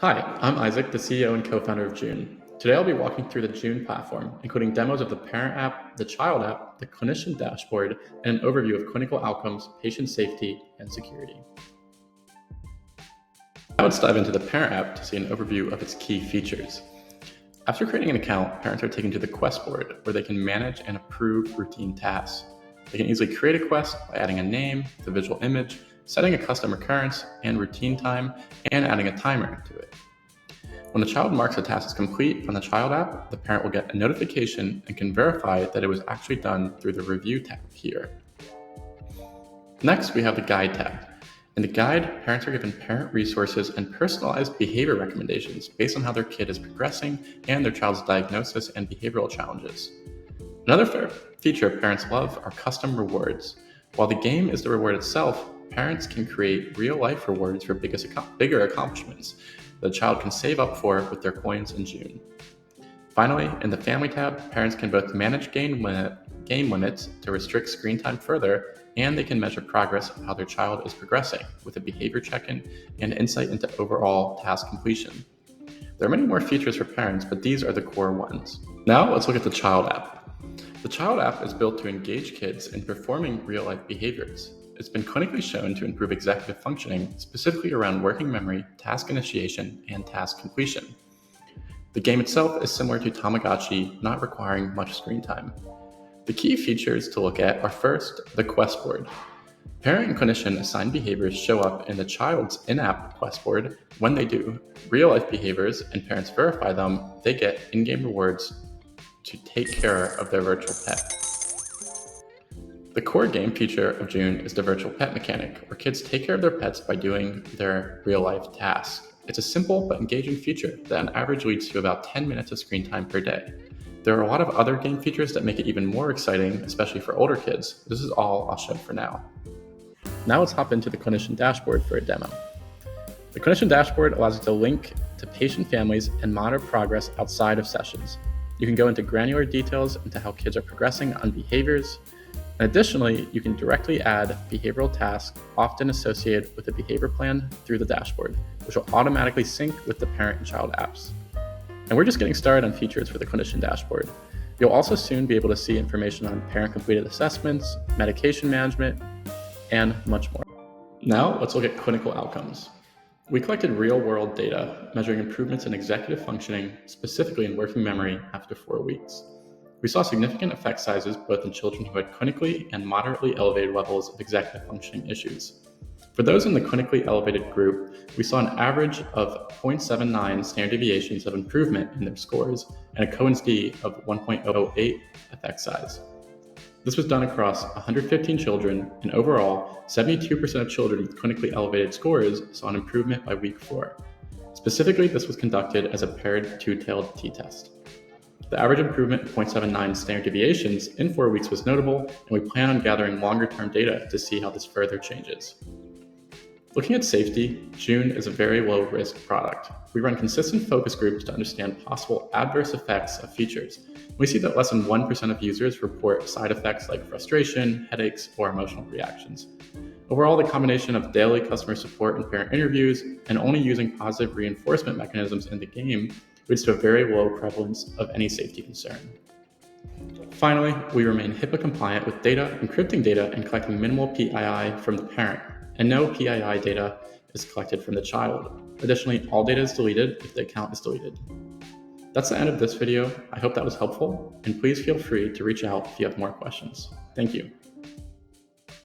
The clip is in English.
Hi, I'm Isaac, the CEO and co-founder of Joon. Today I'll be walking through the Joon platform, including demos of the parent app, the child app, the clinician dashboard, and an overview of clinical outcomes, patient safety, and security. Now let's dive into the parent app to see an overview of its key features. After creating an account, parents are taken to the quest board, where they can manage and approve routine tasks. They can easily create a quest by adding a name, the visual image, setting a custom recurrence and routine time, and adding a timer to it. When the child marks a task as complete on the child app, the parent will get a notification and can verify that it was actually done through the review tab here. Next, we have the guide tab. In the guide, parents are given parent resources and personalized behavior recommendations based on how their kid is progressing and their child's diagnosis and behavioral challenges. Another feature parents love are custom rewards. While the game is the reward itself, parents can create real-life rewards for bigger accomplishments that the child can save up for with their coins in Joon. Finally, in the Family tab, parents can both manage game limits to restrict screen time further, and they can measure progress of how their child is progressing with a behavior check-in and insight into overall task completion. There are many more features for parents, but these are the core ones. Now let's look at the child app. The child app is built to engage kids in performing real-life behaviors. It's been clinically shown to improve executive functioning, specifically around working memory, task initiation, and task completion. The game itself is similar to Tamagotchi, not requiring much screen time. The key features to look at are first, the quest board. Parent and clinician assigned behaviors show up in the child's in-app quest board. When they do real-life behaviors and parents verify them, they get in-game rewards to take care of their virtual pet. The core game feature of Joon is the virtual pet mechanic, where kids take care of their pets by doing their real-life tasks. It's a simple but engaging feature that on average leads to about 10 minutes of screen time per day. There are a lot of other game features that make it even more exciting, especially for older kids. This is all I'll show for now. Now let's hop into the clinician dashboard for a demo. The clinician dashboard allows you to link to patient families and monitor progress outside of sessions. You can go into granular details into how kids are progressing on behaviors. And additionally, you can directly add behavioral tasks often associated with a behavior plan through the dashboard, which will automatically sync with the parent and child apps. And we're just getting started on features for the clinician dashboard. You'll also soon be able to see information on parent-completed assessments, medication management, and much more. Now let's look at clinical outcomes. We collected real-world data measuring improvements in executive functioning, specifically in working memory after 4 weeks. We saw significant effect sizes both in children who had clinically and moderately elevated levels of executive functioning issues. For those in the clinically elevated group, we saw an average of 0.79 standard deviations of improvement in their scores and a Cohen's d of 1.08 effect size. This was done across 115 children, and overall, 72% of children with clinically elevated scores saw an improvement by week 4. Specifically, this was conducted as a paired two-tailed t-test. The average improvement of 0.79 standard deviations in 4 weeks was notable, and we plan on gathering longer-term data to see how this further changes. Looking at safety, Joon is a very low-risk product. We run consistent focus groups to understand possible adverse effects of features. We see that less than 1% of users report side effects like frustration, headaches, or emotional reactions. Overall, the combination of daily customer support and parent interviews and only using positive reinforcement mechanisms in the game leads to a very low prevalence of any safety concern. Finally, we remain HIPAA compliant with data, encrypting data, and collecting minimal PII from the parent, and no PII data is collected from the child. Additionally, all data is deleted if the account is deleted. That's the end of this video. I hope that was helpful, and please feel free to reach out if you have more questions. Thank you.